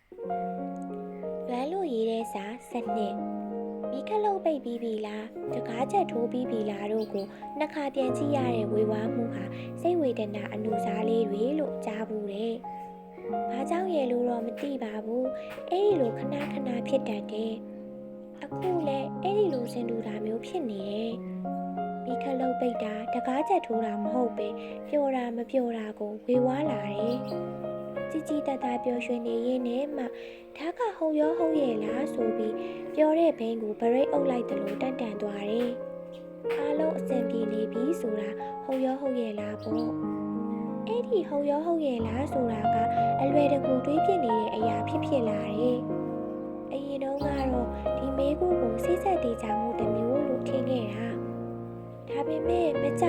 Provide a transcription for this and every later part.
လွမ်းလို့ရေးတဲ့စာစနစ်မိခလုတ်ပိတ်ပြီးပြီလားတကားချက်ထိုးပြီးပြီလားတို့ကိုနှစ်ခါပြန်ကြည့်ရတဲ့ဝေဝါးမှုဟာစိတ်ဝေဒနာအနုစားလေးတွေလို့ကြားဘူးတယ်။ဘာကြောင့်ရဲ့လို့တော့မသိပါဘူး။အဲ့ဒီလိုခဏခဏဖြစ်တတ်တယ်။အခုလည်းအဲ့ဒီလိုစင်တူတာမျိုးဖြစ်နေတယ်။မိခလုတ်ပိတ်တာတကားချက်ထိုးတာမဟုတ်ပဲပျော်တာမပျော်တာကိုဝေဝါးလာတယ်။ជីជីတတပျော်ရွှင်နေရင်းနဲ့မှဒါကဟုတ်ရောဟုတ်ရဲ့လားဆိုပြီးပြောတဲ့ဘိန်းကိုဗရိတ်အုပ်လိုက်တယ်လို့တန်တန်သွားတယ်။အားလုံးအဆင်ပြေနေပြီဆိုတာဟုတ်ရောဟုတ်ရဲ့လားပေါ့။အဲ့ဒီဟုတ်ရောဟုတ်ရဲ့လားဆိုတာကအလွယ်တကူတွေးပြနေတဲ့အရာဖြစ်လာတယ်။အရင်တုန်းကတော့ဒီမေးခွန်းကိုစိတ်ဆက်တည်ကြမှုတစ်မျိုးလို့ထင်ခဲ့တာ။ဒါပေမဲ့မကြ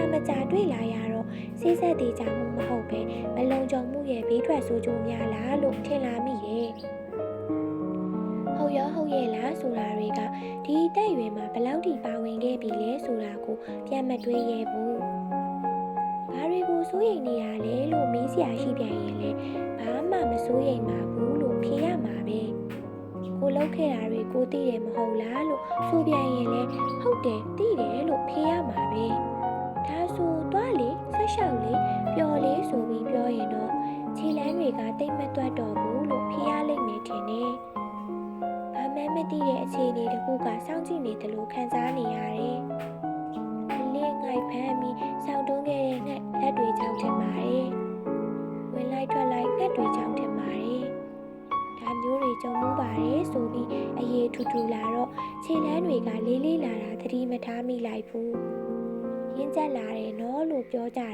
တွေ့လာရတော့စိတ်ဆက်တည်ကြမှုမဟုတ်ပဲမလုံခြုံမှုရဲ့ဘေးထွက်ဆိုးကျိုးများလားလို့ထင်လာမိတယ်။ဟုတ်ရောဟုတ်ရဲ့လားဆိုတာတွေကဒီတက်ရွယ်မှာဘယ်လောက်ထိပါဝင်ခဲ့ပြီလဲဆိုတာကိုပြန်မတွေးရဘူး။ဘာတွေကိုစိုးရိမ်နေရလဲလို့မေးစရာရှိပြန်ရင်လည်းဘာမှမစိုးရိမ်ပါဘူးလို့ဖြေရမှာပဲ။ကိုလောက်ခဲ့တာတွေကိုသိတယ်မဟုတ်လားလို့ဆိုပြန်ရင်လည်းဟုတ်တယ်သိတယ်လို့ဖြေရမှာပဲ။ဒါဆိုသွားလေဆက်လျှောက်လေပျော်လေးဆိုပြီးပြောရင်တော့ခြေလမ်းတွေကတိတ်မတွတ်တော့ဘူးလို့ဖြေရလိမ့်မယ်ထင်တယ်။မသိတဲ့အခြေအနေတစ်ခုကစောင့်ကြည့်နေတယ်လို့ခံစားနေရတယ်။အလင်းငိုက်ဖမ်းပြီးစောင့်တွန်းခဲ့တဲ့ငှက်လက်တွေကြောင့်ထင်ပါတယ်။ဝင်လိုက်ထွက်လိုက်ငှက်တွေကြောင့်ထင်ပါတယ်။ဒါမျိုးတွေကြုံမှုပါတယ်ဆိုပြီးအရေးထူထူလာတော့ခြေလမ်းတွေကလေးလာတာသတိမထားမိလိုက်ဘူး။ရင်းကျက်လာတယ်နော်လို့ပြောကြတာ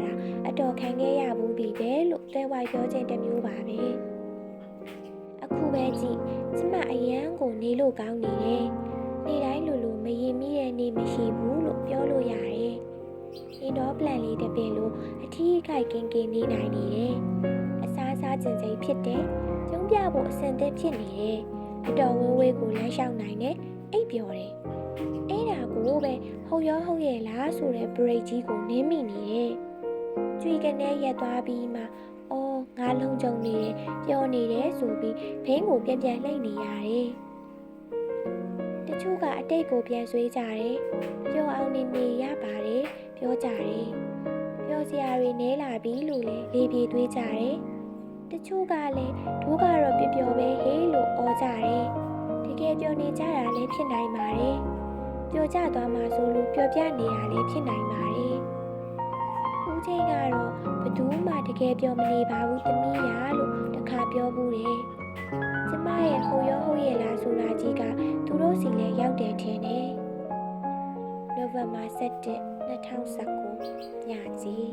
အတော်ခံခဲ့ရဘူးပြီပဲလို့တွဲဝိုက်ပြောခြင်းတစ်မျိုးပါပဲ။အခုပဲကြည့်ကျမအရန်ကိုနေလို့ကောင်းနေတယ်။နေတိုင်းလိုမရင်မိတဲ့နေမရှိဘူးလို့ပြောလို့ရတယ်။အင်ဒေါပလန်လေးတစ်ပင်လို့အထီးခိုက်ကင်းနေနိုင်နေတယ်။အစားကျင်စိမ်ဖြစ်တယ်။ကျုံပြဖို့အဆင်သင့်ဖြစ်နေတယ်။အတော်ဝေးကိုလမ်းလျှောက်နိုင်တယ်။အိပ်ပျော်တယ်။အဲ့ဒါကိုပဲဟုတ်ရောဟုတ်ရဲ့လားဆိုတဲ့ break ကြီးကိုနင်းမိနေတယ်။ကြွေကနေရက်သွားပြီးမှငါလုံးကြုံနေတယ်ပျော်နေတယ်ဆိုပြီးဘိန်းကိုပြန်လှိမ့်နေရတယ်။တချို့ကအတိတ်ကိုပြန်ဆွေးကြတယ်။ပျော်အောင်နေရပါတယ်ပြောကြတယ်။ပျော်စရာတွေနဲလာပြီလို့လည်းလေပြေတွေးကြတယ်။တချို့ကလည်းတို့ကတော့ပျော်ပဲဟေးလို့အော်ကြတယ်။တကယ်ပျော်နေကြတာလည်းဖြစ်နိုင်ပါတယ်။ပျော်ကြသွားမှဆိုလို့ပျော်ပြနေတာလည်းဖြစ်နိုင်ပါတယ်။ဦးချင်းကတော့ဘသူမှတကယ်ပြောမနေပါဘူးသမီးရလို့တခါပြောဘူးတယ်။ကျမရဲ့ဟုတ်ရောဟုတ်ရဲ့လားဆိုတာကြီးကသူတို့စီလည်းရောက်တယ်ထင်တယ်။ နိုဝင်ဘာ 17 2019 ညကြီး